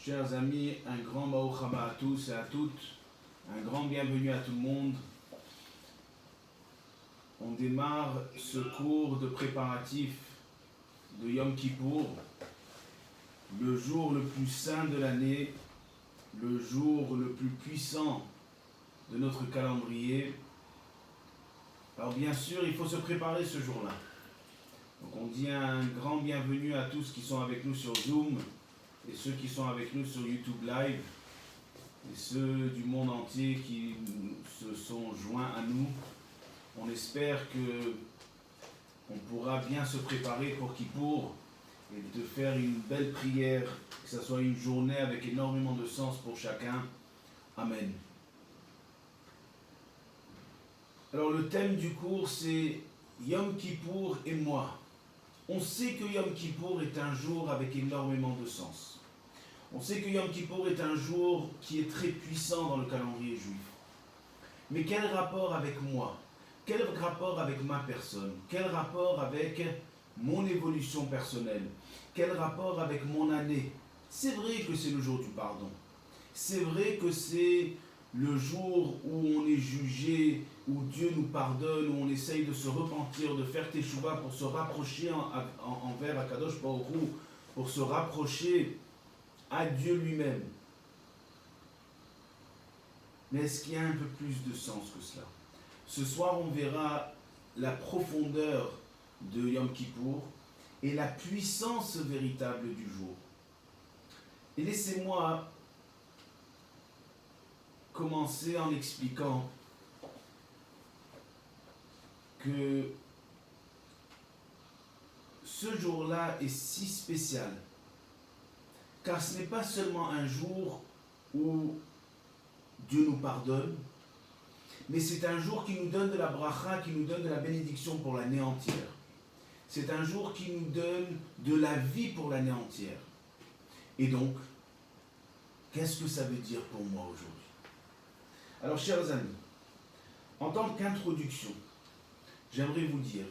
Chers amis, un grand Baruch Haba à tous et à toutes, un grand bienvenue à tout le monde. On démarre ce cours de préparatif de Yom Kippour, le jour le plus saint de l'année, le jour le plus puissant de notre calendrier. Alors bien sûr, il faut se préparer ce jour-là. Donc on dit un grand bienvenue à tous qui sont avec nous sur Zoom et ceux qui sont avec nous sur YouTube Live et ceux du monde entier qui se sont joints à nous. On espère que on pourra bien se préparer pour Kippour et de faire une belle prière, que ce soit une journée avec énormément de sens pour chacun. Amen. Alors le thème du cours c'est Yom Kippour et moi. On sait que Yom Kippour est un jour avec énormément de sens. On sait que Yom Kippour est un jour qui est très puissant dans le calendrier juif. Mais quel rapport avec moi? Quel rapport avec ma personne? Quel rapport avec mon évolution personnelle? Quel rapport avec mon année? C'est vrai que c'est le jour du pardon. C'est vrai que c'est le jour où on est jugé, où Dieu nous pardonne, où on essaye de se repentir, de faire teshuva pour se rapprocher envers Akadosh Baruch Hu, pour se rapprocher à Dieu lui-même. Mais est-ce qu'il y a un peu plus de sens que cela? Ce soir, on verra la profondeur de Yom Kippour et la puissance véritable du jour. Et laissez-moi commencer en expliquant que ce jour-là est si spécial, car ce n'est pas seulement un jour où Dieu nous pardonne, mais c'est un jour qui nous donne de la bracha, qui nous donne de la bénédiction pour l'année entière. C'est un jour qui nous donne de la vie pour l'année entière. Et donc, qu'est-ce que ça veut dire pour moi aujourd'hui? Alors, chers amis, en tant qu'introduction, j'aimerais vous dire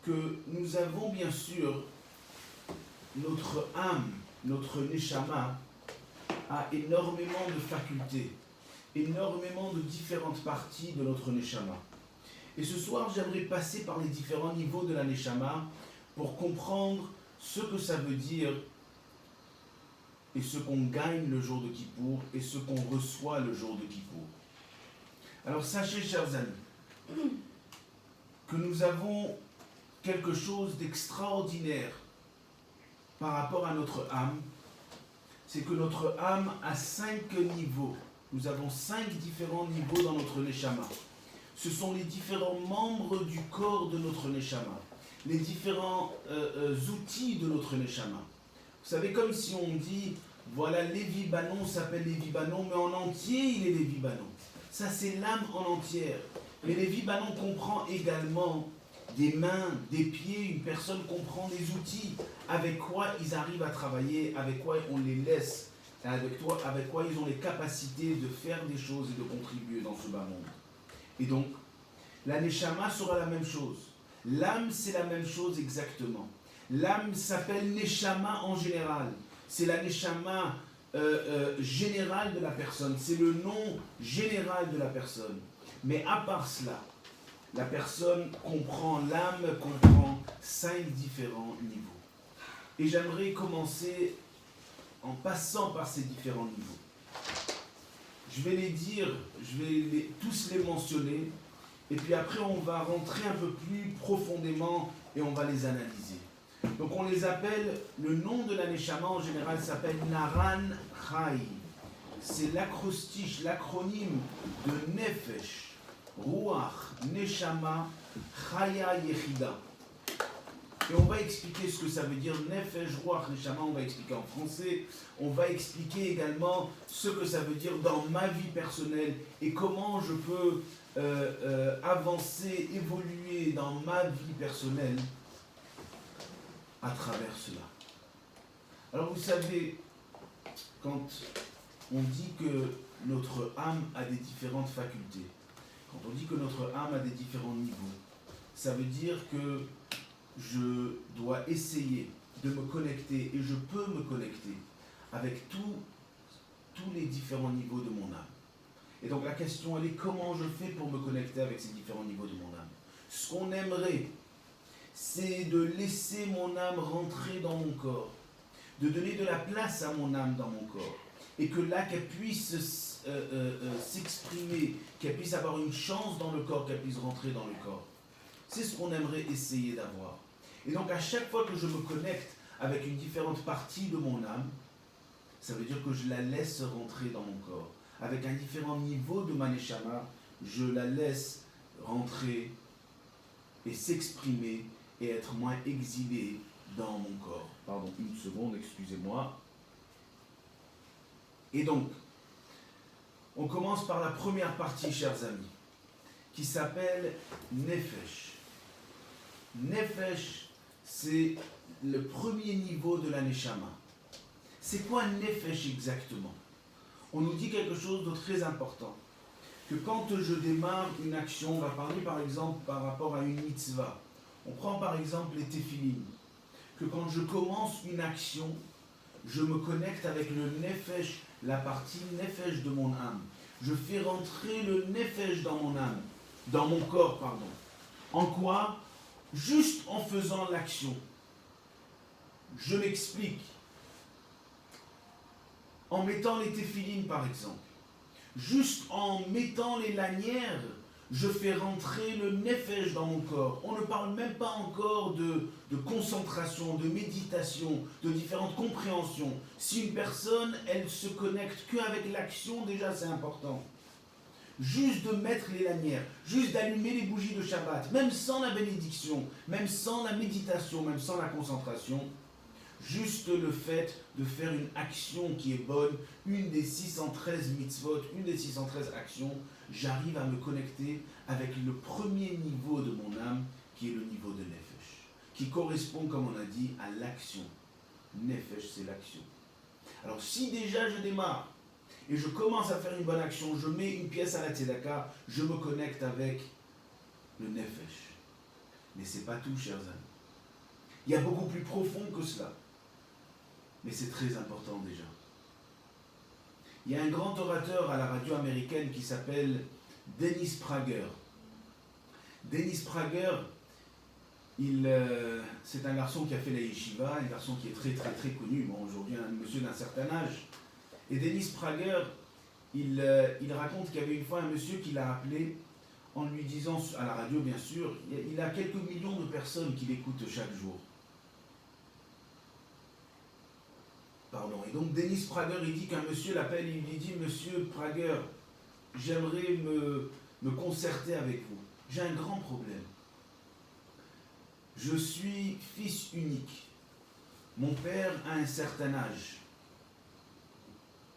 que nous avons bien sûr notre âme, notre neshama, a énormément de facultés, énormément de différentes parties de notre neshama. Et ce soir, j'aimerais passer par les différents niveaux de la neshama pour comprendre ce que ça veut dire et ce qu'on gagne le jour de Kippour et ce qu'on reçoit le jour de Kippour. Alors sachez, chers amis, que nous avons quelque chose d'extraordinaire par rapport à notre âme. C'est que notre âme a 5 niveaux. Nous avons 5 différents niveaux dans notre neshama. Ce sont les différents membres du corps de notre neshama, les différents outils de notre neshama. Vous savez, comme si on dit, voilà, Lévi Banon s'appelle Lévi Banon, mais en entier, il est Lévi Banon. Ça, c'est l'âme en entière. Mais Lévi Banon comprend également des mains, des pieds, une personne comprend des outils, avec quoi ils arrivent à travailler, avec quoi on les laisse, avec quoi ils ont les capacités de faire des choses et de contribuer dans ce bas monde. Et donc, la neshama sera la même chose. L'âme, c'est la même chose exactement. L'âme s'appelle neshama en général. C'est la neshama générale de la personne. C'est le nom général de la personne. Mais à part cela, la personne comprend, l'âme comprend 5 différents niveaux. Et j'aimerais commencer en passant par ces différents niveaux. Je vais les dire, je vais tous les mentionner, et puis après on va rentrer un peu plus profondément et on va les analyser. Donc on les appelle, le nom de la neshama en général s'appelle Naran Chai. C'est l'acrostiche, l'acronyme de Nefesh, Ruach, Neshama, Chaya Yechida. Et on va expliquer ce que ça veut dire Nefesh, Ruach, Neshama, on va expliquer en français. On va expliquer également ce que ça veut dire dans ma vie personnelle et comment je peux avancer, évoluer dans ma vie personnelle à travers cela. Alors vous savez, quand on dit que notre âme a des différentes facultés, quand on dit que notre âme a des différents niveaux, ça veut dire que je dois essayer de me connecter, et je peux me connecter avec tous les différents niveaux de mon âme. Et donc la question, elle est comment je fais pour me connecter avec ces différents niveaux de mon âme. Ce qu'on aimerait, c'est de laisser mon âme rentrer dans mon corps, de donner de la place à mon âme dans mon corps, et que là, qu'elle puisse s'exprimer, qu'elle puisse avoir une chance dans le corps, qu'elle puisse rentrer dans le corps. C'est ce qu'on aimerait essayer d'avoir. Et donc à chaque fois que je me connecte avec une différente partie de mon âme, ça veut dire que je la laisse rentrer dans mon corps. Avec un différent niveau de ma neshama, je la laisse rentrer et s'exprimer et être moins exilée dans mon corps. Pardon, une seconde, excusez-moi. Et donc, on commence par la première partie, chers amis, qui s'appelle Nefesh. Nefesh, c'est le premier niveau de la Neshama. C'est quoi Nefesh exactement? On nous dit quelque chose de très important. Que quand je démarre une action, on va parler par exemple par rapport à une mitzvah. On prend par exemple les téphilines. Que quand je commence une action, je me connecte avec le Nefesh, la partie Nefesh de mon âme. Je fais rentrer le Nefesh dans mon âme, dans mon corps, pardon. En quoi? Juste en faisant l'action. Je m'explique. En mettant les téphilines, par exemple. Juste en mettant les lanières, je fais rentrer le nefesh dans mon corps. On ne parle même pas encore de concentration, de méditation, de différentes compréhensions. Si une personne, elle se connecte qu'avec l'action, déjà c'est important. Juste de mettre les lanières, juste d'allumer les bougies de Shabbat, même sans la bénédiction, même sans la méditation, même sans la concentration, juste le fait de faire une action qui est bonne, une des 613 mitzvot, une des 613 actions, j'arrive à me connecter avec le premier niveau de mon âme, qui est le niveau de Nefesh, qui correspond, comme on a dit, à l'action. Nefesh, c'est l'action. Alors si déjà je démarre, et je commence à faire une bonne action, je mets une pièce à la tzedaka, je me connecte avec le Nefesh. Mais ce n'est pas tout, chers amis. Il y a beaucoup plus profond que cela. Mais c'est très important déjà. Il y a un grand orateur à la radio américaine qui s'appelle Dennis Prager. Dennis Prager, c'est un garçon qui a fait la yeshiva, un garçon qui est très très très connu, bon, aujourd'hui un monsieur d'un certain âge. Et Dennis Prager, il raconte qu'il y avait une fois un monsieur qui l'a appelé en lui disant, à la radio bien sûr, il a quelques millions de personnes qui l'écoutent chaque jour. Pardon. Et donc Dennis Prager, il dit qu'un monsieur l'appelle, il lui dit, monsieur Prager, j'aimerais me concerter avec vous. J'ai un grand problème. Je suis fils unique. Mon père a un certain âge.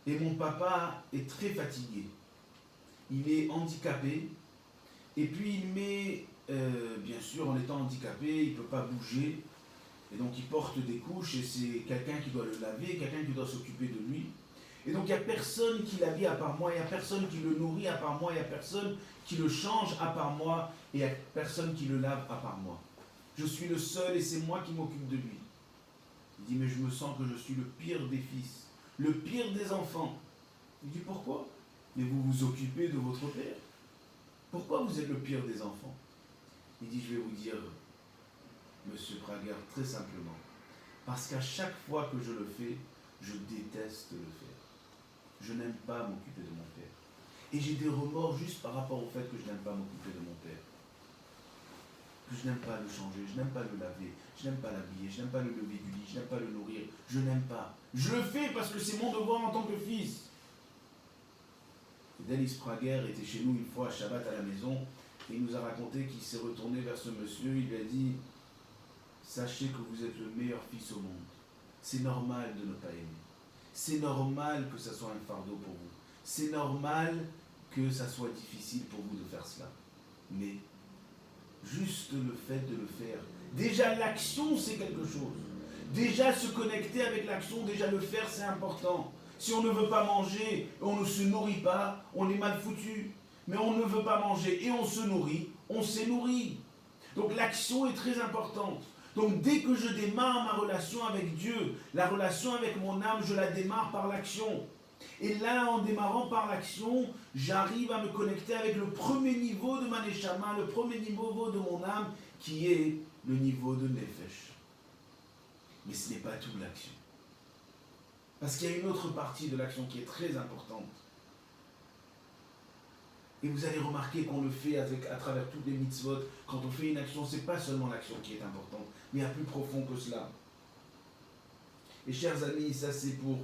Et mon papa est très fatigué. Il est handicapé. Et puis il met, bien sûr, en étant handicapé, il ne peut pas bouger. Et donc il porte des couches et c'est quelqu'un qui doit le laver, quelqu'un qui doit s'occuper de lui. Et donc il n'y a personne qui l'habille à part moi, il n'y a personne qui le nourrit à part moi, il n'y a personne qui le change à part moi, et il n'y a personne qui le lave à part moi. Je suis le seul et c'est moi qui m'occupe de lui. Il dit, mais je me sens que je suis le pire des fils, le pire des enfants. Il dit, pourquoi? Mais vous vous occupez de votre père. Pourquoi vous êtes le pire des enfants? Il dit, je vais vous dire, monsieur Prager, très simplement, parce qu'à chaque fois que je le fais, je déteste le faire. Je n'aime pas m'occuper de mon père. Et j'ai des remords juste par rapport au fait que je n'aime pas m'occuper de mon père. Que je n'aime pas le changer, je n'aime pas le laver, je n'aime pas l'habiller, je n'aime pas le lever du lit, je n'aime pas le nourrir, je n'aime pas. Je le fais parce que c'est mon devoir en tant que fils. Et Dennis Prager était chez nous une fois à Shabbat à la maison, et il nous a raconté qu'il s'est retourné vers ce monsieur, il lui a dit, sachez que vous êtes le meilleur fils au monde. C'est normal de ne pas aimer. C'est normal que ça soit un fardeau pour vous. C'est normal que ça soit difficile pour vous de faire cela. Mais juste le fait de le faire, déjà l'action c'est quelque chose. Déjà se connecter avec l'action, déjà le faire c'est important. Si on ne veut pas manger, on ne se nourrit pas, on est mal foutu. Mais on ne veut pas manger et on se nourrit, on s'est nourri. Donc l'action est très importante. Donc dès que je démarre ma relation avec Dieu, la relation avec mon âme, je la démarre par l'action. Et là, en démarrant par l'action, j'arrive à me connecter avec le premier niveau de ma neshama, le premier niveau de mon âme, qui est le niveau de nefesh. Mais ce n'est pas tout l'action. Parce qu'il y a une autre partie de l'action qui est très importante. Et vous allez remarquer qu'on le fait à travers toutes les mitzvot. Quand on fait une action, ce n'est pas seulement l'action qui est importante, mais il y a plus profond que cela. Et chers amis, ça c'est pour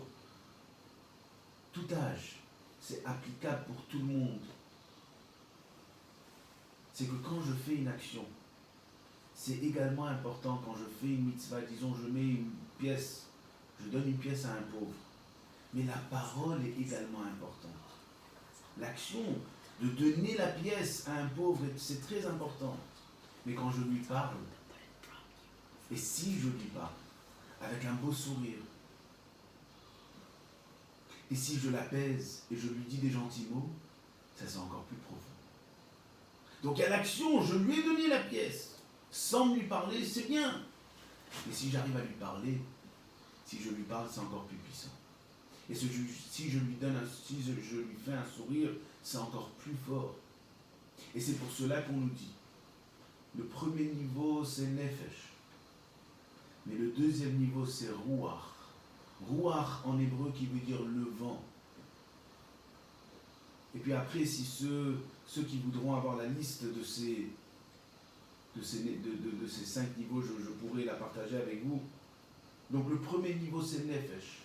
tout âge. C'est applicable pour tout le monde. C'est que quand je fais une action, c'est également important quand je fais une mitzvah, disons je mets une pièce, je donne une pièce à un pauvre. Mais la parole est également importante. L'action de donner la pièce à un pauvre, c'est très important. Mais quand je lui parle, et si je lui parle, avec un beau sourire, et si je l'apaise et je lui dis des gentils mots, ça c'est encore plus profond. Donc il y a l'action, je lui ai donné la pièce, sans lui parler, c'est bien. Mais si j'arrive à lui parler, si je lui parle, c'est encore plus puissant. Et si je lui fais un sourire, c'est encore plus fort. Et c'est pour cela qu'on nous dit, le premier niveau c'est nefesh, mais le deuxième niveau c'est ruach. Ruach en hébreu qui veut dire le vent. Et puis après, si ceux qui voudront avoir la liste de ces 5 niveaux, je pourrais la partager avec vous. Donc le premier niveau c'est nefesh,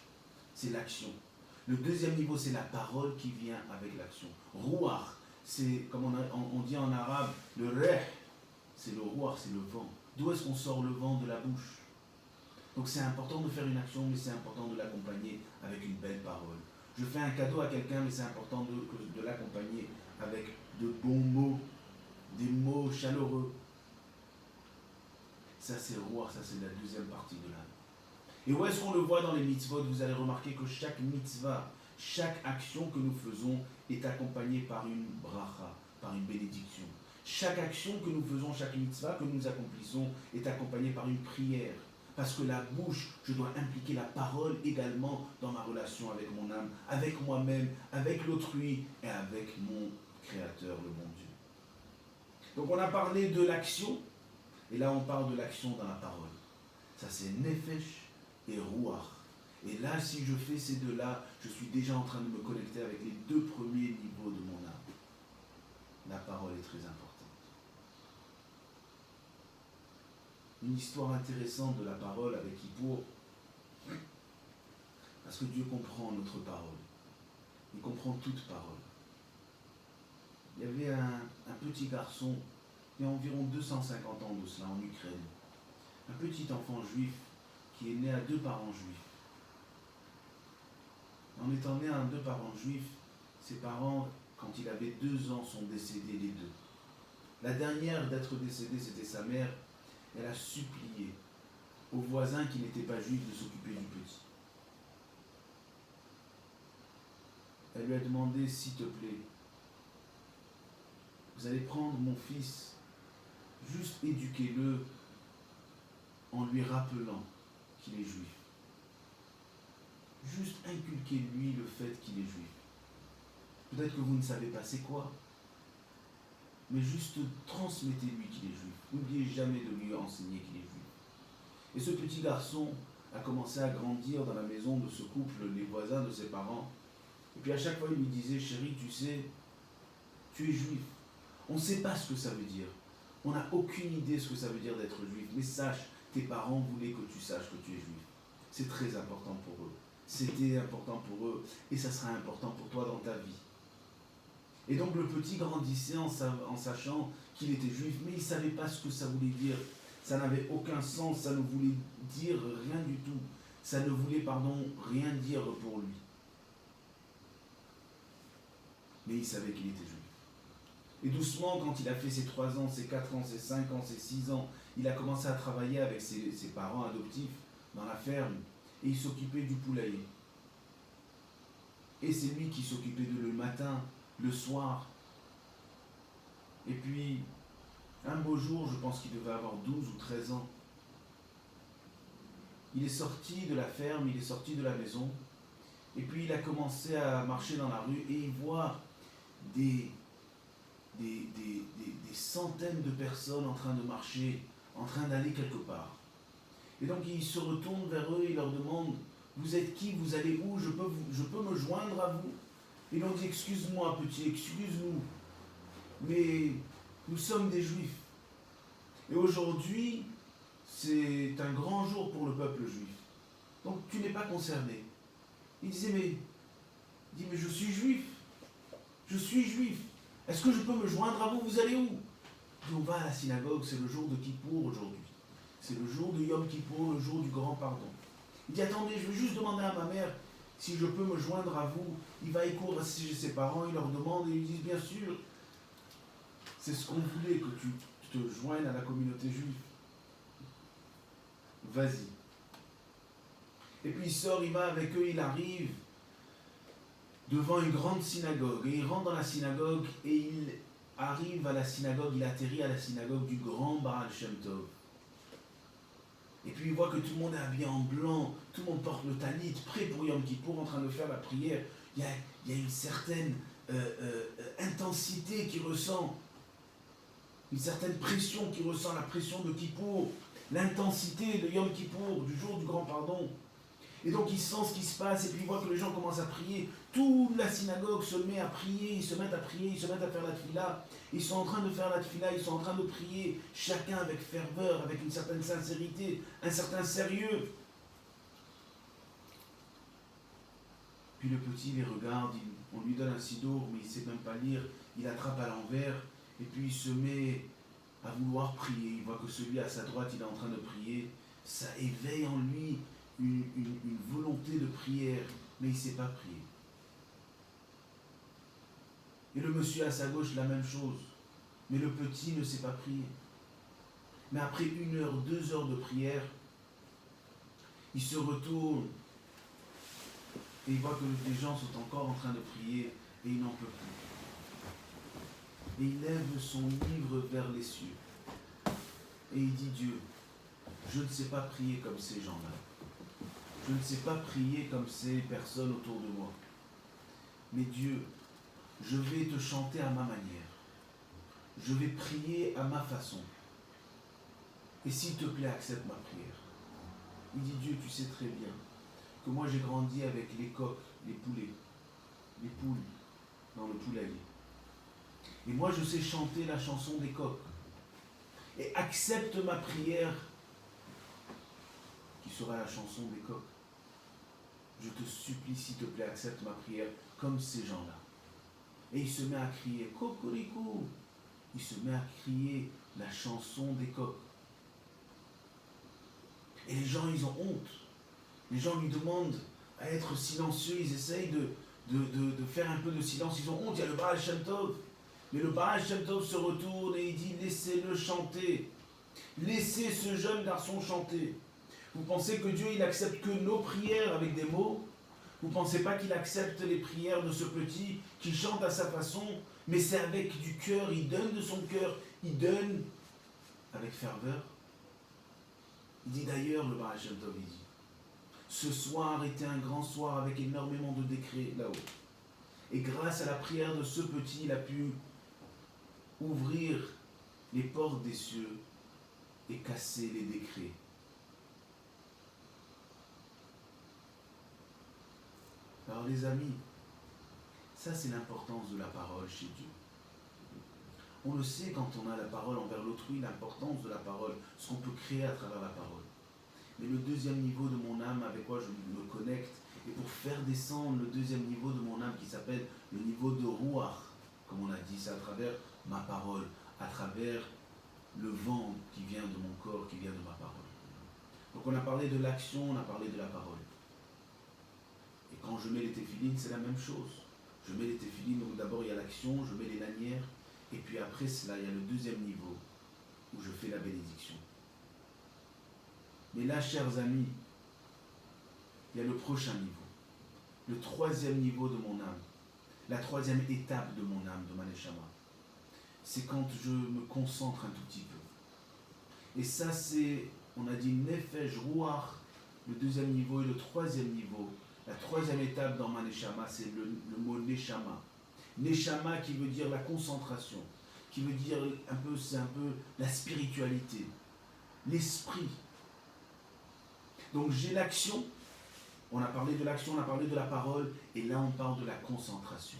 c'est l'action. Le deuxième niveau c'est la parole qui vient avec l'action. Ruach, c'est comme on dit en arabe, le reh, c'est le ruach, c'est le vent. D'où est-ce qu'on sort le vent? De la bouche. Donc c'est important de faire une action, mais c'est important de l'accompagner avec une belle parole. Je fais un cadeau à quelqu'un, mais c'est important de l'accompagner avec de bons mots, des mots chaleureux. Ça c'est ruach, ça c'est la deuxième partie de l'âme. Et où est-ce qu'on le voit dans les mitzvot? Vous allez remarquer que chaque mitzvah, chaque action que nous faisons est accompagnée par une bracha, par une bénédiction. Chaque action que nous faisons, chaque mitzvah que nous accomplissons est accompagnée par une prière. Parce que la bouche, je dois impliquer la parole également dans ma relation avec mon âme, avec moi-même, avec l'autrui et avec mon Créateur, le bon Dieu. Donc on a parlé de l'action, et là on parle de l'action dans la parole. Ça c'est nefesh et ruach. Et là, si je fais ces deux-là, je suis déjà en train de me connecter avec les 2 premiers niveaux de mon âme. La parole est très importante. Une histoire intéressante de la parole avec Hippour, parce que Dieu comprend notre parole. Il comprend toute parole. Il y avait un petit garçon, il y a environ 250 ans de cela, en Ukraine. Un petit enfant juif qui est né à 2 parents juifs. En étant né à 2 parents juifs, ses parents, quand il avait 2 ans, sont décédés les 2. La dernière d'être décédée, c'était sa mère. Elle a supplié aux voisins qui n'étaient pas juifs de s'occuper du petit. Elle lui a demandé, s'il te plaît, vous allez prendre mon fils, juste éduquez-le en lui rappelant qu'il est juif. Juste inculquez-lui le fait qu'il est juif. Peut-être que vous ne savez pas c'est quoi, mais juste transmettez-lui qu'il est juif. N'oubliez jamais de lui enseigner qu'il est juif. Et ce petit garçon a commencé à grandir dans la maison de ce couple, les voisins de ses parents. Et puis à chaque fois, il lui disait, chérie, tu sais, tu es juif. On ne sait pas ce que ça veut dire. On n'a aucune idée de ce que ça veut dire d'être juif. Mais sache, tes parents voulaient que tu saches que tu es juif. C'est très important pour eux. C'était important pour eux. Et ça sera important pour toi dans ta vie. Et donc le petit grandissait en sachant qu'il était juif, mais il ne savait pas ce que ça voulait dire. Ça n'avait aucun sens, ça ne voulait dire rien du tout. Ça ne voulait, rien dire pour lui. Mais il savait qu'il était juif. Et doucement, quand il a fait ses 3 ans, ses 4 ans, ses 5 ans, ses 6 ans, il a commencé à travailler avec ses parents adoptifs dans la ferme. Et il s'occupait du poulailler. Et c'est lui qui s'occupait de le matin, le soir. Et puis, un beau jour, je pense qu'il devait avoir 12 ou 13 ans, il est sorti de la ferme, il est sorti de la maison, et puis il a commencé à marcher dans la rue, et il voit des centaines de personnes en train de marcher, en train d'aller quelque part. Et donc il se retourne vers eux, il leur demande, vous êtes qui, vous allez où, je peux me joindre à vous? Ils ont dit, excuse-moi petit, excuse-nous, mais nous sommes des Juifs. Et aujourd'hui, c'est un grand jour pour le peuple juif. Donc tu n'es pas concerné. Il disait, mais je suis juif. Je suis juif. Est-ce que je peux me joindre à vous? Vous allez où? Il dit, on va à la synagogue, c'est le jour de Kippour aujourd'hui. C'est le jour de Yom Kippour, le jour du grand pardon. Il dit, attendez, je vais juste demander à ma mère si je peux me joindre à vous. Il va y courir chez ses parents, il leur demande et ils disent, bien sûr, c'est ce qu'on voulait, que tu te joignes à la communauté juive. Vas-y. Et puis il sort, il va avec eux, il arrive devant une grande synagogue. Et il rentre dans la synagogue et il arrive à la synagogue, il atterrit à la synagogue du grand Baal Shem Tov. Et puis il voit que tout le monde est habillé en blanc, tout le monde porte le talit, prêt pour Yom Kippour, en train de faire la prière. Il y a une certaine intensité qui ressent, une certaine pression qui ressent, la pression de Kippour, l'intensité de Yom Kippour, du jour du grand pardon. Et donc il sent ce qui se passe, et puis il voit que les gens commencent à prier. Toute la synagogue se met à prier, ils se mettent à prier, ils se mettent à faire la tefila. Ils sont en train de faire la tefila, ils sont en train de prier, chacun avec ferveur, avec une certaine sincérité, un certain sérieux. Puis le petit les regarde, on lui donne un sidour, mais il ne sait même pas lire, il attrape à l'envers, et puis il se met à vouloir prier. Il voit que celui à sa droite, il est en train de prier. Ça éveille en lui une volonté de prière, mais il ne sait pas prier. Et le monsieur à sa gauche, la même chose. Mais le petit ne sait pas prier. Mais après 1 heure, 2 heures de prière, il se retourne et il voit que les gens sont encore en train de prier et il n'en peut plus. Et il lève son livre vers les cieux. Et il dit, Dieu, je ne sais pas prier comme ces gens-là. Je ne sais pas prier comme ces personnes autour de moi. Mais Dieu, je vais te chanter à ma manière. Je vais prier à ma façon. Et s'il te plaît, accepte ma prière. Il dit, Dieu, tu sais très bien que moi j'ai grandi avec les coqs, les poulets, les poules dans le poulailler. Et moi je sais chanter la chanson des coqs. Et accepte ma prière qui sera la chanson des coqs. Je te supplie, s'il te plaît, accepte ma prière comme ces gens-là. Et il se met à crier Cocorico. Il se met à crier la chanson des coqs. Et les gens, ils ont honte. Les gens lui demandent à être silencieux. Ils essayent de faire un peu de silence. Ils ont honte. Il y a le Baal Shem Tov. Mais le Baal Shem Tov se retourne et il dit laissez-le chanter. Laissez ce jeune garçon chanter. Vous pensez que Dieu, il accepte que nos prières avec des mots? Vous ne pensez pas qu'il accepte les prières de ce petit qui chante à sa façon, mais c'est avec du cœur, il donne de son cœur, il donne avec ferveur? Il dit d'ailleurs, le Baal Shem Tov, il dit, ce soir était un grand soir avec énormément de décrets là-haut. Et grâce à la prière de ce petit, il a pu ouvrir les portes des cieux et casser les décrets. Alors les amis, ça c'est l'importance de la parole chez Dieu. On le sait quand on a la parole envers l'autrui, l'importance de la parole, ce qu'on peut créer à travers la parole. Mais le deuxième niveau de mon âme avec quoi je me connecte, et pour faire descendre le deuxième niveau de mon âme qui s'appelle le niveau de Ruach, comme on a dit, c'est à travers ma parole, à travers le vent qui vient de mon corps, qui vient de ma parole. Donc on a parlé de l'action, on a parlé de la parole. Et quand je mets les téphilines, c'est la même chose. Je mets les téphilines, donc d'abord il y a l'action, je mets les lanières, et puis après cela, il y a le deuxième niveau, où je fais la bénédiction. Mais là, chers amis, il y a le prochain niveau, le troisième niveau de mon âme, la troisième étape de mon âme, de ma neshama. C'est quand je me concentre un tout petit peu. Et ça, c'est, on a dit, nefesh, ruach, le deuxième niveau et le troisième niveau. La troisième étape dans ma Neshama, c'est le mot Neshama. Neshama qui veut dire la concentration, qui veut dire c'est un peu la spiritualité, l'esprit. Donc j'ai l'action, on a parlé de l'action, on a parlé de la parole, et là on parle de la concentration.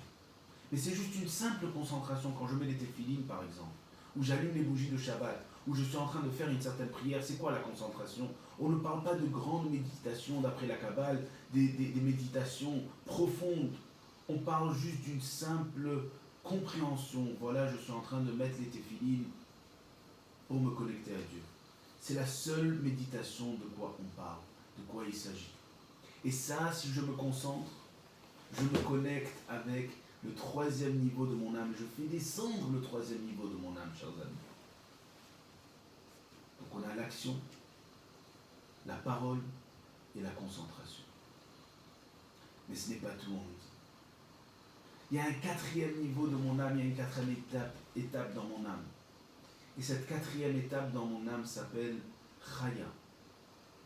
Mais c'est juste une simple concentration quand je mets les téphilines par exemple, ou j'allume les bougies de Shabbat, où je suis en train de faire une certaine prière. C'est quoi la concentration? On ne parle pas de grandes méditations d'après la Kabbale, des méditations profondes. On parle juste d'une simple compréhension. Voilà, je suis en train de mettre les téphilines pour me connecter à Dieu. C'est la seule méditation de quoi on parle, de quoi il s'agit. Et ça, si je me concentre, je me connecte avec le troisième niveau de mon âme. Je fais descendre le troisième niveau de mon âme, chers amis. Donc on a l'action, la parole et la concentration. Mais ce n'est pas tout, on nous dit. Il y a un quatrième niveau de mon âme, il y a une quatrième étape dans mon âme. Et cette quatrième étape dans mon âme s'appelle Chaya.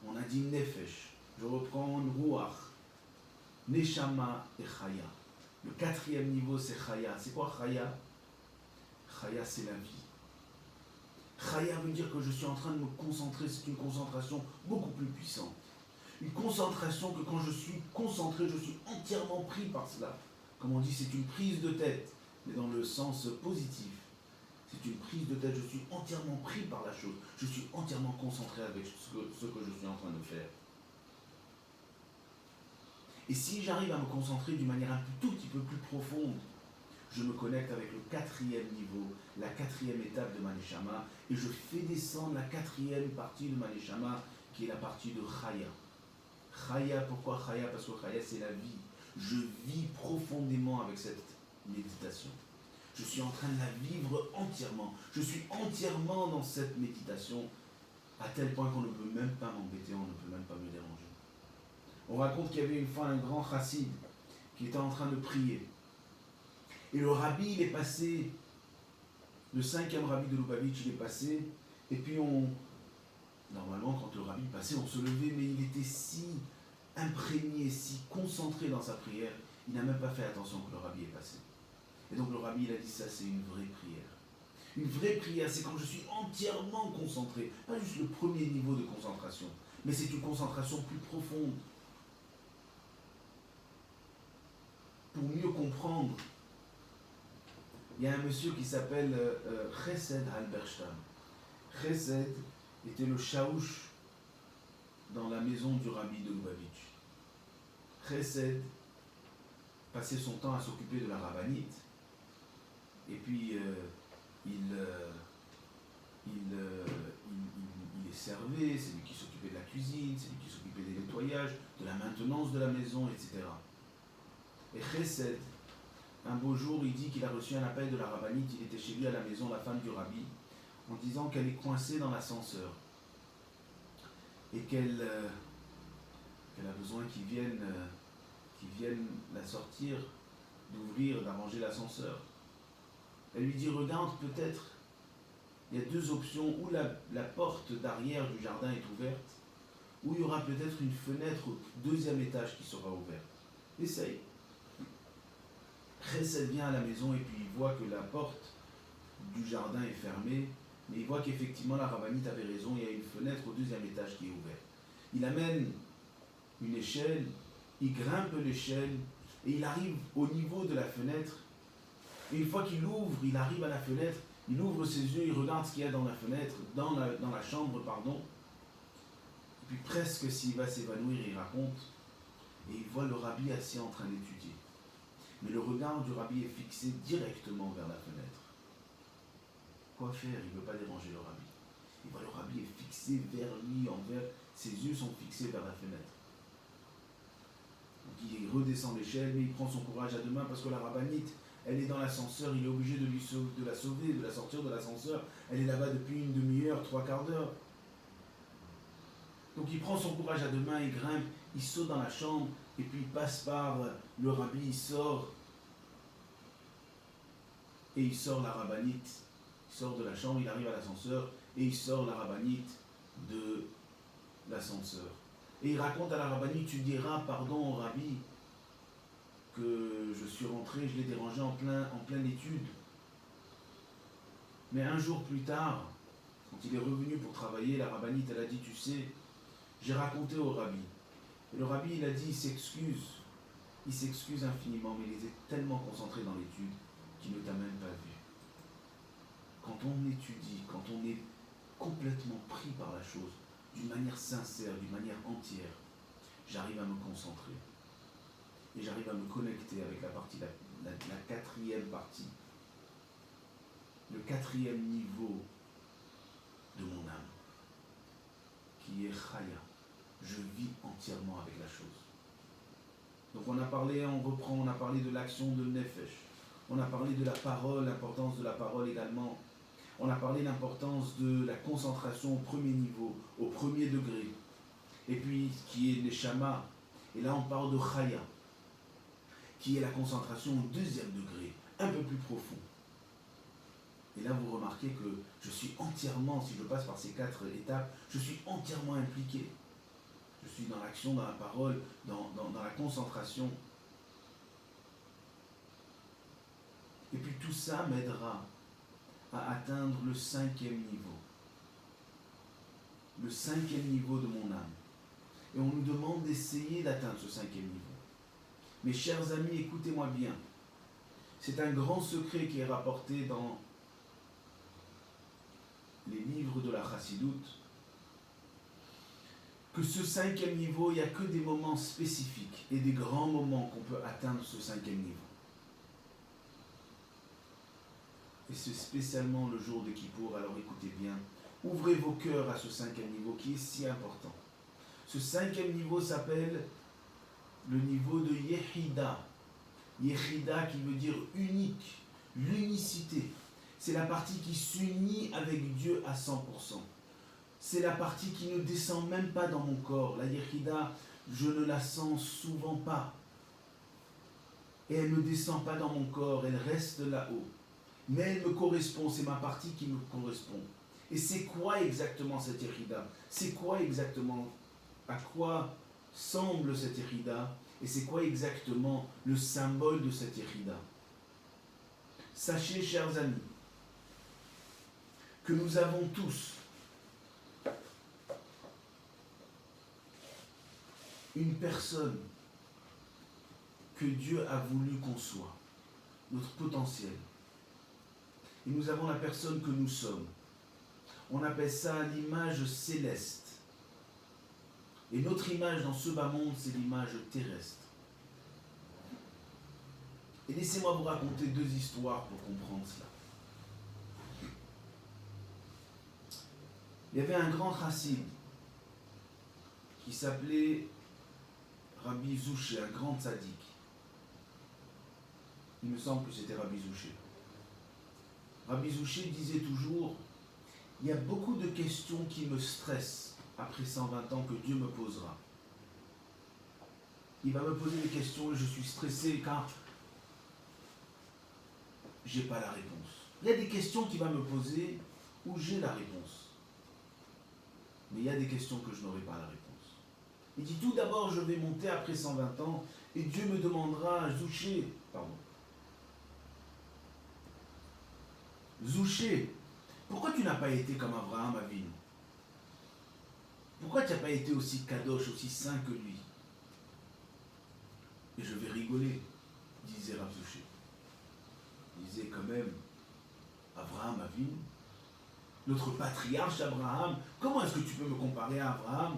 On a dit Nefesh. Je reprends Ruach, Neshama et Chaya. Le quatrième niveau c'est Chaya. C'est quoi Chaya? Chaya c'est la vie. Chaya veut dire que je suis en train de me concentrer, c'est une concentration beaucoup plus puissante. Une concentration que quand je suis concentré, je suis entièrement pris par cela. Comme on dit, c'est une prise de tête, mais dans le sens positif. C'est une prise de tête, je suis entièrement pris par la chose. Je suis entièrement concentré avec ce que je suis en train de faire. Et si j'arrive à me concentrer d'une manière un tout petit peu plus profonde, je me connecte avec le quatrième niveau, la quatrième étape de ma Neshama, et je fais descendre la quatrième partie de ma Neshama, qui est la partie de Chaya. Chaya, pourquoi Chaya? Parce que Chaya, c'est la vie. Je vis profondément avec cette méditation. Je suis en train de la vivre entièrement. Je suis entièrement dans cette méditation, à tel point qu'on ne peut même pas m'embêter, on ne peut même pas me déranger. On raconte qu'il y avait une fois un grand chassid qui était en train de prier. Et le rabbi, il est passé, le 5e rabbi de Lubavitch, il est passé, et puis normalement quand le rabbi passait, on se levait, mais il était si imprégné, si concentré dans sa prière, il n'a même pas fait attention que le rabbi est passé. Et donc le rabbi, il a dit ça, c'est une vraie prière. Une vraie prière, c'est quand je suis entièrement concentré, pas juste le premier niveau de concentration, mais c'est une concentration plus profonde. Pour mieux comprendre, il y a un monsieur qui s'appelle Chesed Halberstam. Chesed était le chaouch dans la maison du rabbi de Lubavitch. Chesed passait son temps à s'occuper de la rabbinite. Et puis il les servait, c'est lui qui s'occupait de la cuisine, c'est lui qui s'occupait des nettoyages, de la maintenance de la maison, etc. Et Chesed, un beau jour, il dit qu'il a reçu un appel de la rabbinite, il était chez lui à la maison, la femme du rabbi, en disant qu'elle est coincée dans l'ascenseur et qu'elle a besoin qu'ils viennent la sortir, d'ouvrir, d'arranger l'ascenseur. Elle lui dit, regarde, peut-être, il y a deux options, ou la porte d'arrière du jardin est ouverte, ou il y aura peut-être une fenêtre au 2e étage qui sera ouverte. Essaye. Chesed vient à la maison et puis il voit que la porte du jardin est fermée, mais il voit qu'effectivement la rabbinite avait raison, il y a une fenêtre au 2e étage qui est ouverte. Il amène une échelle, il grimpe l'échelle et il arrive au niveau de la fenêtre. Et une fois qu'il ouvre, il arrive à la fenêtre, il ouvre ses yeux, il regarde ce qu'il y a dans la fenêtre, dans la chambre, pardon. Et puis presque s'il va s'évanouir, il raconte, et il voit le rabbi assis en train d'étudier. Mais le regard du rabbi est fixé directement vers la fenêtre. Quoi faire? Il ne veut pas déranger le rabbi. Il voit le rabbi est fixé vers lui, ses yeux sont fixés vers la fenêtre. Donc il redescend l'échelle, mais il prend son courage à deux mains parce que la rabbinite, elle est dans l'ascenseur, il est obligé de la sauver, de la sortir de l'ascenseur. Elle est là-bas depuis une demi-heure, 3/4 d'heure. Donc il prend son courage à deux mains, il grimpe, il saute dans la chambre, et puis il passe par le rabbi, il sort, et il sort la rabbinite, il sort de la chambre, il arrive à l'ascenseur, et il sort la rabbinite de l'ascenseur. Et il raconte à la rabbinite, tu diras pardon au rabbi que je suis rentré, je l'ai dérangé en pleine étude. Mais un jour plus tard, quand il est revenu pour travailler, la rabbinite, elle a dit, tu sais, j'ai raconté au rabbi. Et le rabbi, il a dit, il s'excuse infiniment, mais il était tellement concentré dans l'étude qu'il ne t'a même pas vu. Quand on étudie, quand on est complètement pris par la chose, d'une manière sincère, d'une manière entière, j'arrive à me concentrer. Et j'arrive à me connecter avec la quatrième partie, le quatrième niveau de mon âme, qui est Chaya. Je vis entièrement avec la chose. Donc on a parlé de l'action de Nefesh. On a parlé de la parole, l'importance de la parole également. On a parlé de l'importance de la concentration au premier niveau, au premier degré. Et puis, qui est Neshama. Et là, on parle de Chaya, qui est la concentration au deuxième degré, un peu plus profond. Et là, vous remarquez que je suis entièrement, si je passe par ces 4 étapes, je suis entièrement impliqué. Je suis dans l'action, dans la parole, dans la concentration. Et puis tout ça m'aidera à atteindre le 5e niveau. Le 5e niveau de mon âme. Et on nous demande d'essayer d'atteindre ce 5e niveau. Mes chers amis, écoutez-moi bien. C'est un grand secret qui est rapporté dans les livres de la Chassidoute, que ce 5e niveau, il n'y a que des moments spécifiques et des grands moments qu'on peut atteindre ce 5e niveau. Et c'est spécialement le jour de Kippour, alors écoutez bien, ouvrez vos cœurs à ce 5e niveau qui est si important. Ce 5e niveau s'appelle le niveau de Yehida. Yehida qui veut dire unique, l'unicité. C'est la partie qui s'unit avec Dieu à 100%. C'est la partie qui ne descend même pas dans mon corps. La Yehida, je ne la sens souvent pas. Et elle ne descend pas dans mon corps, elle reste là-haut. Mais elle me correspond, c'est ma partie qui me correspond. Et c'est quoi exactement cette Yehida? C'est quoi exactement, à quoi semble cette Yehida? Et c'est quoi exactement le symbole de cette Yehida? Sachez, chers amis, que nous avons tous une personne que Dieu a voulu qu'on soit, notre potentiel. Et nous avons la personne que nous sommes. On appelle ça l'image céleste. Et notre image dans ce bas monde, c'est l'image terrestre. Et laissez-moi vous raconter 2 histoires pour comprendre cela. Il y avait un grand chassid qui s'appelait Rabbi Zouché, un grand tzaddik. Il me semble que c'était Rabbi Zouché. Rabbi Zouché disait toujours, il y a beaucoup de questions qui me stressent après 120 ans que Dieu me posera. Il va me poser des questions et je suis stressé car je n'ai pas la réponse. Il y a des questions qu'il va me poser où j'ai la réponse. Mais il y a des questions que je n'aurai pas la réponse. Il dit tout d'abord, je vais monter après 120 ans et Dieu me demandera, Zouché, pourquoi tu n'as pas été comme Abraham Avinu? Pourquoi tu n'as pas été aussi kadosh, aussi saint que lui? Et je vais rigoler, disait Rav Zouché. Il disait quand même, Abraham Avinu, notre patriarche Abraham, comment est-ce que tu peux me comparer à Abraham?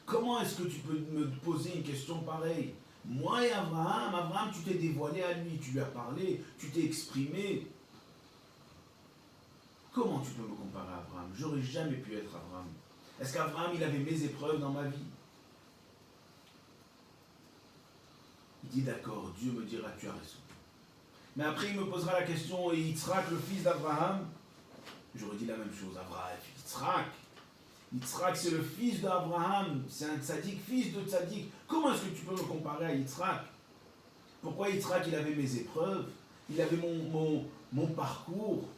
Comment est-ce que tu peux me poser une question pareille? Moi et Abraham, tu t'es dévoilé à lui, tu lui as parlé, tu t'es exprimé. Comment tu peux me comparer à Abraham? J'aurais jamais pu être Abraham. Est-ce qu'Abraham, il avait mes épreuves dans ma vie? Il dit d'accord, Dieu me dira, tu as raison. Mais après, il me posera la question, et Yitzhak, le fils d'Abraham? J'aurais dit la même chose, Abraham, Yitzhak. Yitzhak, c'est le fils d'Abraham, c'est un tzaddik, fils de tzaddik. Comment est-ce que tu peux me comparer à Yitzhak? Pourquoi Yitzhak, il avait mes épreuves? Il avait mon parcours?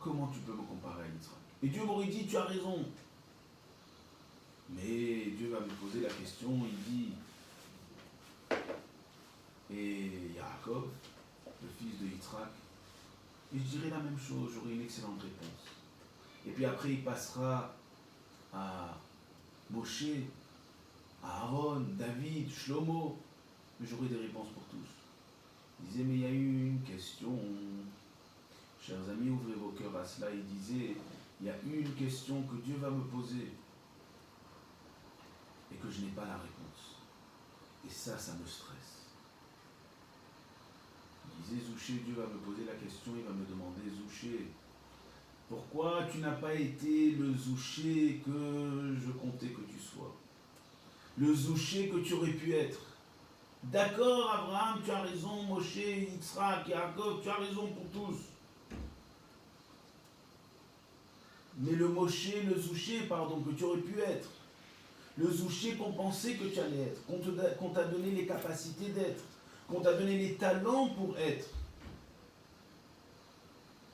Comment tu peux me comparer à Yitzhak? Et Dieu m'aurait dit, tu as raison. Mais Dieu va me poser la question, il dit, et Yaakov, le fils de Yitzhak, et je dirai la même chose, j'aurai une excellente réponse. Et puis après, il passera à Moshe, à Aaron, David, Shlomo, mais j'aurai des réponses pour tous. Il disait, mais il y a eu une question. Chers amis, ouvrez vos cœurs à cela. Il disait, il y a une question que Dieu va me poser et que je n'ai pas la réponse. Et ça me stresse. Il disait, Zouché, Dieu va me poser la question, il va me demander, Zouché, pourquoi tu n'as pas été le Zouché que je comptais que tu sois? Le Zouché que tu aurais pu être. D'accord, Abraham, tu as raison, Moshe, Yitzhak, Yaakov, tu as raison pour tous. Mais le Moshe, le Zouché, pardon, que tu aurais pu être. Le Zouché qu'on pensait que tu allais être, qu'on t'a donné les capacités d'être, qu'on t'a donné les talents pour être.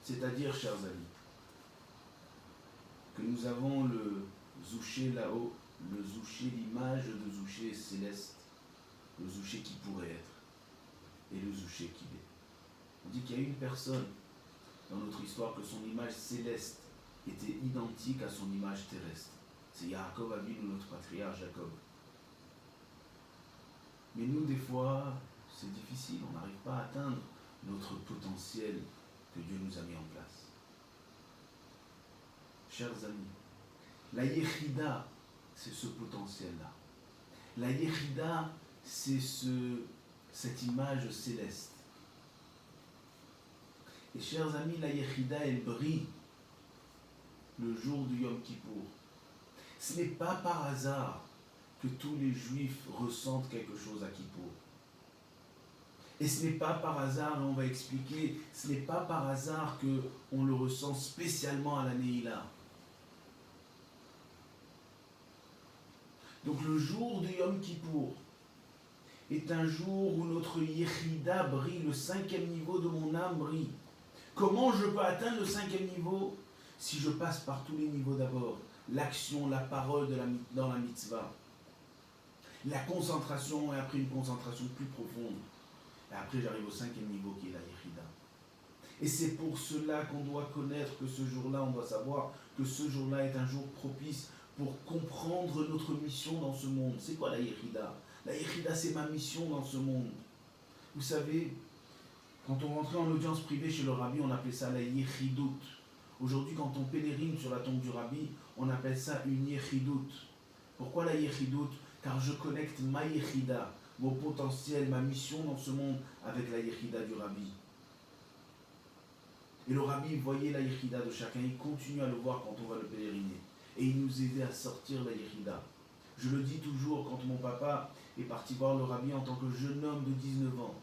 C'est-à-dire, chers amis, que nous avons le Zouché là-haut, le Zouché, l'image de Zouché céleste, le Zouché qui pourrait être, et le Zouché qui est. On dit qu'il y a une personne dans notre histoire que son image céleste était identique à son image terrestre. C'est Yaakov Avinu, notre patriarche Jacob. Mais nous, des fois, c'est difficile, on n'arrive pas à atteindre notre potentiel que Dieu nous a mis en place. Chers amis, la Yechida, c'est ce potentiel-là. La Yechida, c'est cette image céleste. Et chers amis, la Yechida, elle brille le jour du Yom Kippour. Ce n'est pas par hasard que tous les Juifs ressentent quelque chose à Kippour. Et ce n'est pas par hasard, on va expliquer, ce n'est pas par hasard qu'on le ressent spécialement à la Neila. Donc le jour de Yom Kippour est un jour où notre Yechida brille, le 5e niveau de mon âme brille. Comment je peux atteindre le 5e niveau? Si je passe par tous les niveaux d'abord. L'action, la parole dans la mitzvah. La concentration et après une concentration plus profonde. Et après j'arrive au 5e niveau qui est la Yechida. Et c'est pour cela qu'on doit connaître que ce jour-là, on doit savoir que ce jour-là est un jour propice pour comprendre notre mission dans ce monde. C'est quoi la Yechida? La Yechida, c'est ma mission dans ce monde. Vous savez, quand on rentrait en audience privée chez le Rabbi, on appelait ça la Yechidout. Aujourd'hui, quand on pèlerine sur la tombe du Rabbi, on appelle ça une Yechidout. Pourquoi la Yechidout? Car je connecte ma Yechida, mon potentiel, ma mission dans ce monde avec la Yechida du Rabbi. Et le Rabbi voyait la Yechida de chacun, il continue à le voir quand on va le pèleriner. Et il nous aidait à sortir la Yechida. Je le dis toujours, quand mon papa est parti voir le Rabbi en tant que jeune homme de 19 ans,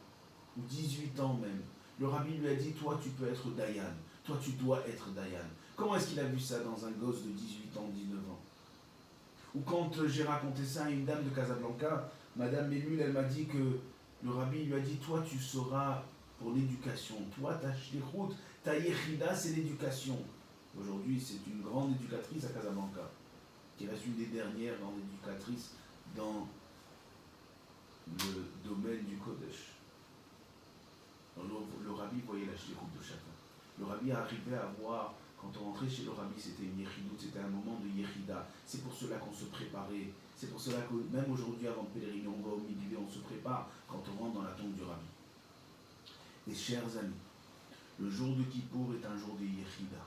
ou 18 ans même, le Rabbi lui a dit, toi tu peux être Dayan, toi tu dois être Dayan. Comment est-ce qu'il a vu ça dans un gosse de 18 ans, 19 ans? Ou quand j'ai raconté ça à une dame de Casablanca, Madame Ménul, elle m'a dit que le Rabbi lui a dit, toi tu seras pour l'éducation, toi ta shlichut, ta yechida c'est l'éducation. Aujourd'hui c'est une grande éducatrice à Casablanca, qui reste une des dernières grandes éducatrices dans le domaine du Kodesh. Le Rabbi voyait la shlichut de chacun. Le Rabbi arrivait à voir, quand on rentrait chez le Rabbi, c'était une yechidout, c'était un moment de yechida. C'est pour cela qu'on se préparait. C'est pour cela que même aujourd'hui, avant de pèleriner, on va au Migvé, on se prépare quand on rentre dans la tombe du Rabbi. Et chers amis, le jour de Kippour est un jour de yechida.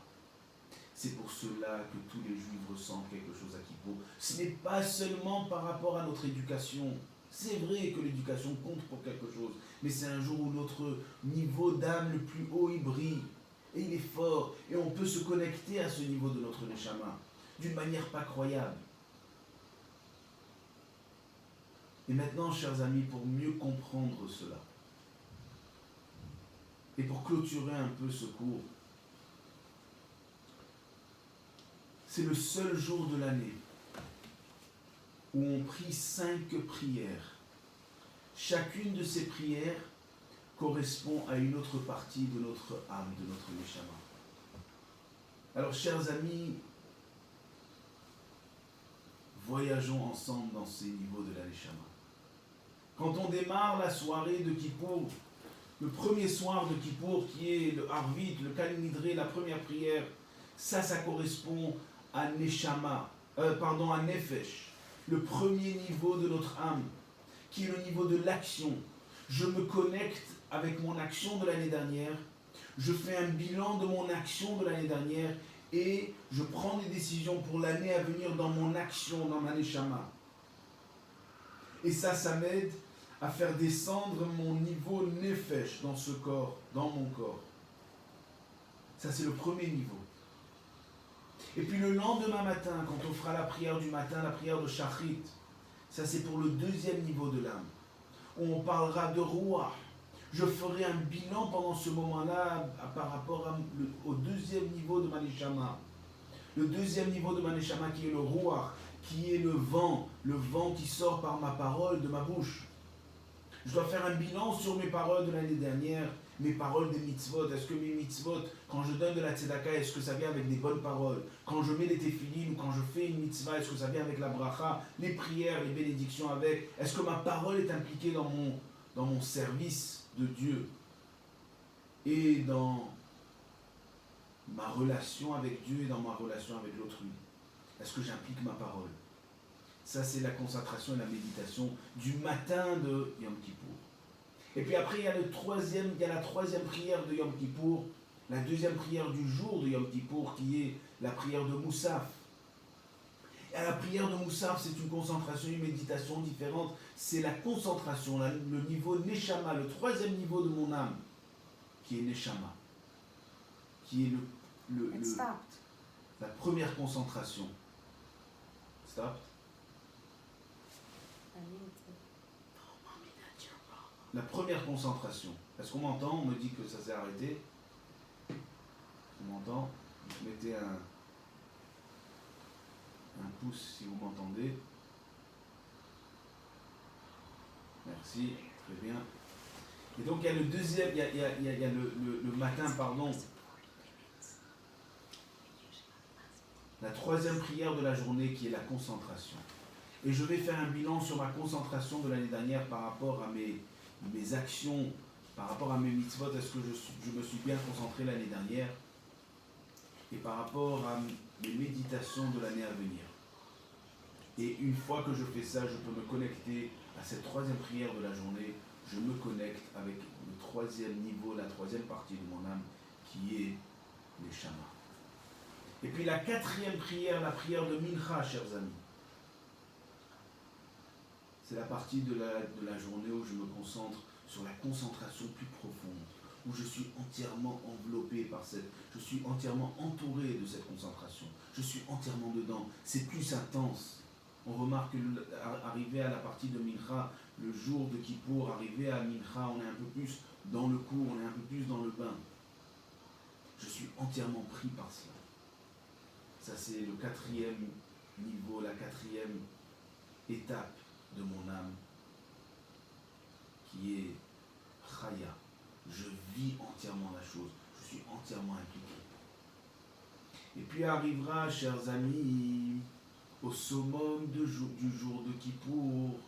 C'est pour cela que tous les Juifs ressentent quelque chose à Kippour. Ce n'est pas seulement par rapport à notre éducation. C'est vrai que l'éducation compte pour quelque chose, mais c'est un jour où notre niveau d'âme le plus haut, il brille. Et il est fort. Et on peut se connecter à ce niveau de notre Neshama d'une manière pas croyable. Et maintenant, chers amis, pour mieux comprendre cela, et pour clôturer un peu ce cours, c'est le seul jour de l'année où on prie 5 prières. Chacune de ces prières correspond à une autre partie de notre âme, de notre Neshama. Alors, chers amis, voyageons ensemble dans ces niveaux de la Neshama. Quand on démarre la soirée de Kippour, le premier soir de Kippour qui est le Harvit, le Kal Nidré, la première prière, ça correspond à Neshama, à Nefesh, le premier niveau de notre âme, qui est le niveau de l'action. Je me connecte avec mon action de l'année dernière, je fais un bilan de mon action de l'année dernière et je prends des décisions pour l'année à venir dans mon action, dans ma Neshama. Et ça m'aide à faire descendre mon niveau Nefesh dans ce corps, dans mon corps. Ça, c'est le premier niveau. Et puis le lendemain matin, quand on fera la prière du matin, la prière de Shachrit, ça c'est pour le deuxième niveau de l'âme. On parlera de Ruach. Je ferai un bilan pendant ce moment-là par rapport au deuxième niveau de Maneshama. Le deuxième niveau de Maneshama qui est le Ruach, qui est le vent qui sort par ma parole de ma bouche. Je dois faire un bilan sur mes paroles de l'année dernière, mes paroles des mitzvot. Est-ce que mes mitzvot, quand je donne de la tzedaka, est-ce que ça vient avec des bonnes paroles? Quand je mets les téphilines ou quand je fais une mitzvah, est-ce que ça vient avec la bracha, les prières, les bénédictions avec? Est-ce que ma parole est impliquée dans mon service de Dieu et dans ma relation avec Dieu et dans ma relation avec l'autrui? Est-ce que j'implique ma parole? Ça, c'est la concentration et la méditation du matin de Yom Kippour. Et puis après, il y a la troisième prière de Yom Kippour, la deuxième prière du jour de Yom Kippour, qui est la prière de Moussaf. Et à la prière de Moussaf, c'est une concentration, une méditation différente. C'est la concentration, le niveau Neshama, le troisième niveau de mon âme, qui est Neshama, qui est la première concentration. Stop. La première concentration. Est-ce qu'on m'entend? On me dit que ça s'est arrêté. On m'entend? Vous mettez un pouce si vous m'entendez. Merci, très bien. Et donc il y a le deuxième, il y a le matin, pardon. La troisième prière de la journée qui est la concentration. Et je vais faire un bilan sur ma concentration de l'année dernière par rapport à mes actions, par rapport à mes mitzvot. Est-ce que je me suis bien concentré l'année dernière? Et par rapport à mes méditations de l'année à venir. Et une fois que je fais ça, je peux me connecter à cette troisième prière de la journée. Je me connecte avec le troisième niveau, la troisième partie de mon âme, qui est les Shama. Et puis la quatrième prière, la prière de Mincha, chers amis. C'est la partie de la journée où je me concentre sur la concentration plus profonde, où je suis entièrement enveloppé par je suis entièrement entouré de cette concentration. Je suis entièrement dedans. C'est plus intense. On remarque que arrivé à la partie de Mincha, le jour de Kippour, arrivé à Mincha, on est un peu plus dans le cours, on est un peu plus dans le bain. Je suis entièrement pris par cela. Ça, c'est le quatrième niveau, la quatrième étape de mon âme, qui est Chaya. Je vis entièrement la chose, je suis entièrement impliqué. Et puis arrivera, chers amis, au summum du jour de Kippour,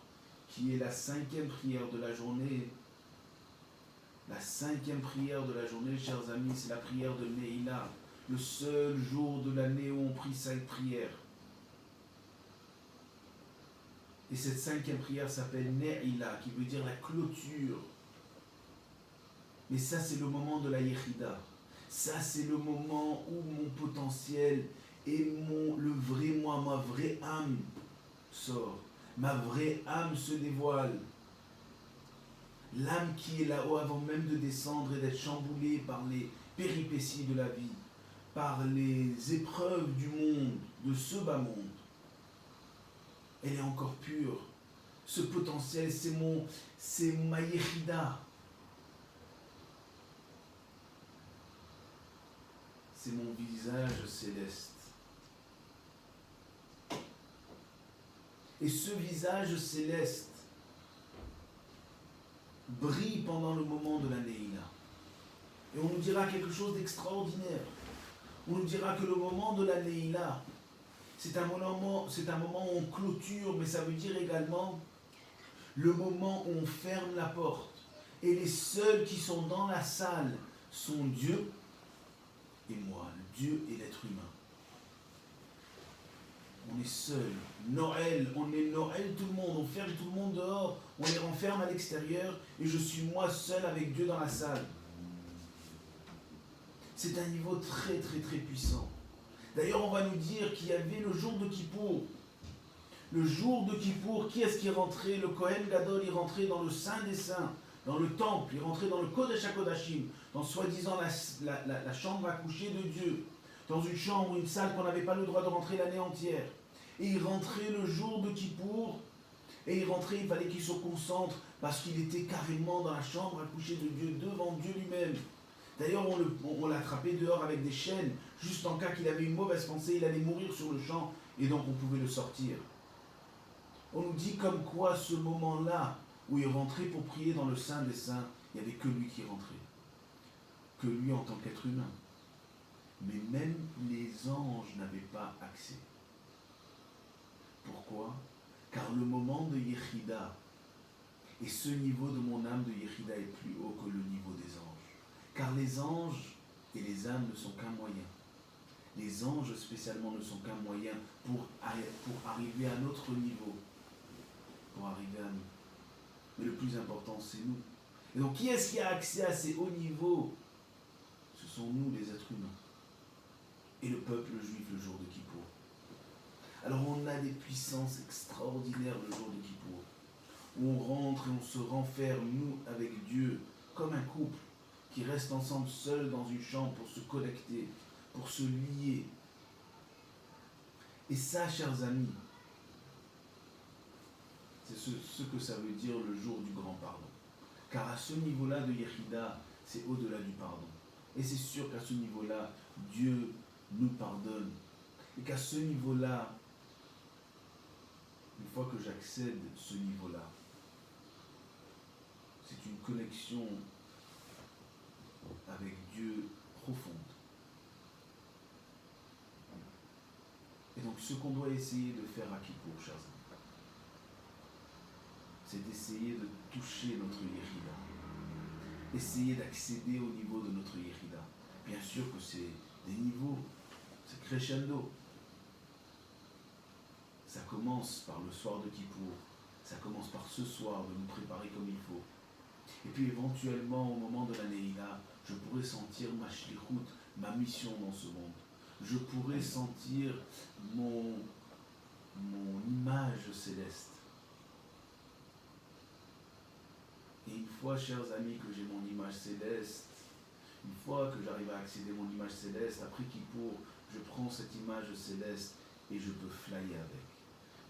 qui est la cinquième prière de la journée. La cinquième prière de la journée, chers amis, c'est la prière de Neila, le seul jour de l'année où on prie cette prière. Et cette cinquième prière s'appelle Ne'ila, qui veut dire la clôture. Mais ça, c'est le moment de la Yechida. Ça, c'est le moment où mon potentiel et le vrai moi, ma vraie âme sort. Ma vraie âme se dévoile. L'âme qui est là-haut avant même de descendre et d'être chamboulée par les péripéties de la vie, par les épreuves du monde, de ce bas monde. Elle est encore pure. Ce potentiel, c'est ma Yechida. C'est mon visage céleste. Et ce visage céleste brille pendant le moment de la Neila. Et on nous dira quelque chose d'extraordinaire. On nous dira que le moment de la Neila, c'est un moment où on clôture, mais ça veut dire également le moment où on ferme la porte. Et les seuls qui sont dans la salle sont Dieu et moi, Dieu et l'être humain. On est seul. Noël, on est Noël tout le monde, on ferme tout le monde dehors, on les renferme à l'extérieur et je suis moi seul avec Dieu dans la salle. C'est un niveau très très très puissant. D'ailleurs, on va nous dire qu'il y avait le jour de Kippour. Le jour de Kippour, qui est-ce qui rentrait? Le Kohen Gadol, il rentrait dans le Saint des Saints, dans le temple, il rentrait dans le Kodesh HaKodashim, dans soi-disant la chambre à coucher de Dieu, dans une chambre, une salle qu'on n'avait pas le droit de rentrer l'année entière. Et il rentrait le jour de Kippour, et il rentrait, il fallait qu'il se concentre, parce qu'il était carrément dans la chambre à coucher de Dieu, devant Dieu lui-même. D'ailleurs, on l'attrapait dehors avec des chaînes, juste en cas qu'il avait une mauvaise pensée, il allait mourir sur le champ, et donc on pouvait le sortir. On nous dit comme quoi, ce moment-là, où il rentrait pour prier dans le Saint des Saints, il n'y avait que lui qui rentrait. Que lui en tant qu'être humain. Mais même les anges n'avaient pas accès. Pourquoi? Car le moment de Yechida, et ce niveau de mon âme de Yechida est plus haut que le niveau des anges. Car les anges et les âmes ne sont qu'un moyen. Les anges spécialement ne sont qu'un moyen pour arriver à notre niveau. Pour arriver à nous. Mais le plus important, c'est nous. Et donc, qui est-ce qui a accès à ces hauts niveaux? Ce sont nous, les êtres humains. Et le peuple juif le jour de Kippour. Alors, on a des puissances extraordinaires le jour de Kippour. Où on rentre et on se renferme, nous, avec Dieu, comme un couple qui reste ensemble seul dans une chambre pour se connecter, pour se lier. Et ça, chers amis, c'est ce que ça veut dire le jour du grand pardon. Car à ce niveau-là de Yechida, c'est au-delà du pardon. Et c'est sûr qu'à ce niveau-là, Dieu nous pardonne. Et qu'à ce niveau-là, une fois que j'accède à ce niveau-là, c'est une connexion avec Dieu profonde. Et donc ce qu'on doit essayer de faire à Kippour, chers amis, c'est d'essayer de toucher notre Yechida. Essayer d'accéder au niveau de notre Yechida. Bien sûr que c'est des niveaux, c'est crescendo. Ça commence par le soir de Kippour, ça commence par ce soir de nous préparer comme il faut. Et puis éventuellement, au moment de la Neila, je pourrais sentir ma shlichut, ma mission dans ce monde. Je pourrais sentir mon image céleste. Et une fois, chers amis, que j'ai mon image céleste, une fois que j'arrive à accéder à mon image céleste, après Kippour, je prends cette image céleste et je peux flyer avec.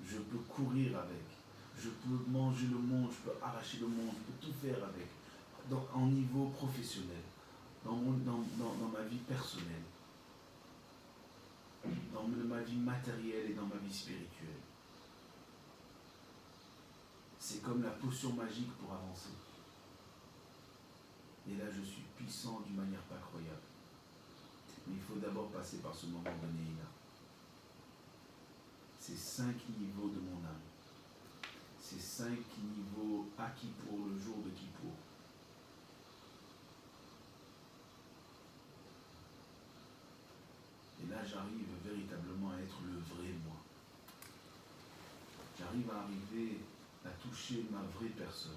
Je peux courir avec. Je peux manger le monde, je peux arracher le monde, je peux tout faire avec. En niveau professionnel, dans ma vie personnelle, dans ma vie matérielle et dans ma vie spirituelle. C'est comme la potion magique pour avancer. Et là, je suis puissant d'une manière pas croyable. Mais il faut d'abord passer par ce moment de Neila. Ces 5 niveaux de mon âme. Ces 5 niveaux à Kippour, le jour de Kippour. Et là, j'arrive véritablement à être le vrai moi. J'arrive à arriver à toucher ma vraie personne.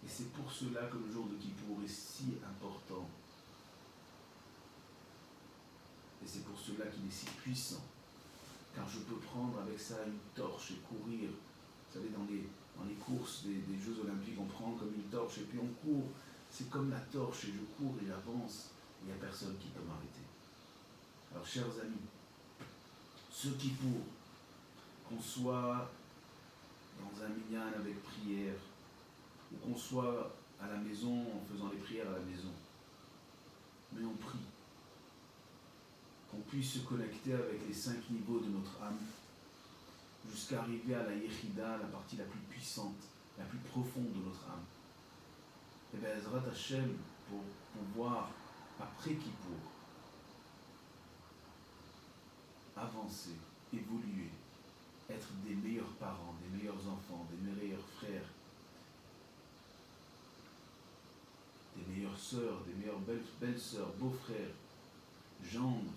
Et c'est pour cela que le jour de Kippour est si important. Et c'est pour cela qu'il est si puissant. Car je peux prendre avec ça une torche et courir. Vous savez, dans les courses des Jeux Olympiques, on prend comme une torche et puis on court. C'est comme la torche et je cours et j'avance. Il n'y a personne qui peut m'arrêter. Alors, chers amis, ce Kippour, qu'on soit dans un minyan avec prière, ou qu'on soit à la maison en faisant les prières à la maison, mais on prie. Qu'on puisse se connecter avec les 5 niveaux de notre âme, jusqu'à arriver à la Yechida, la partie la plus puissante, la plus profonde de notre âme. Et bien, Ezrat Hashem, pour pouvoir, après Kippour, avancer, évoluer, être des meilleurs parents, des meilleurs enfants, des meilleurs frères, des meilleures sœurs, des meilleures belles-sœurs, beaux-frères, gendres,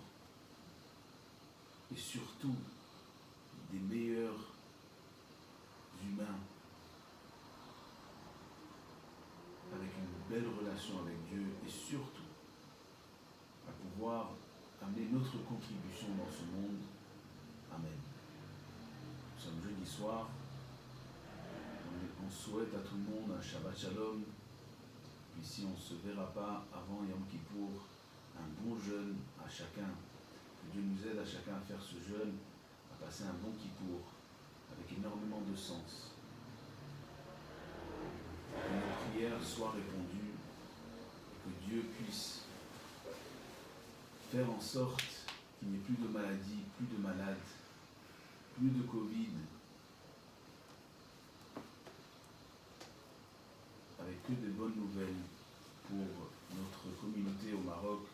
et surtout des meilleurs humains, avec une belle relation avec Dieu, et surtout à pouvoir amener notre contribution dans ce monde. Amen. Nous sommes jeudi soir. On souhaite à tout le monde un Shabbat Shalom. Puis si on ne se verra pas avant Yom Kippour, un bon jeûne à chacun. Que Dieu nous aide à chacun à faire ce jeûne, à passer un bon Kippour, avec énormément de sens. Que nos prières soient répondues, et que Dieu puisse faire en sorte qu'il n'y ait plus de maladies, plus de malades, plus de Covid, avec que des bonnes nouvelles pour notre communauté au Maroc,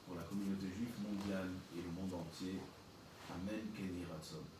pour la communauté juive mondiale et le monde entier. Amen, Ken Yiratzon.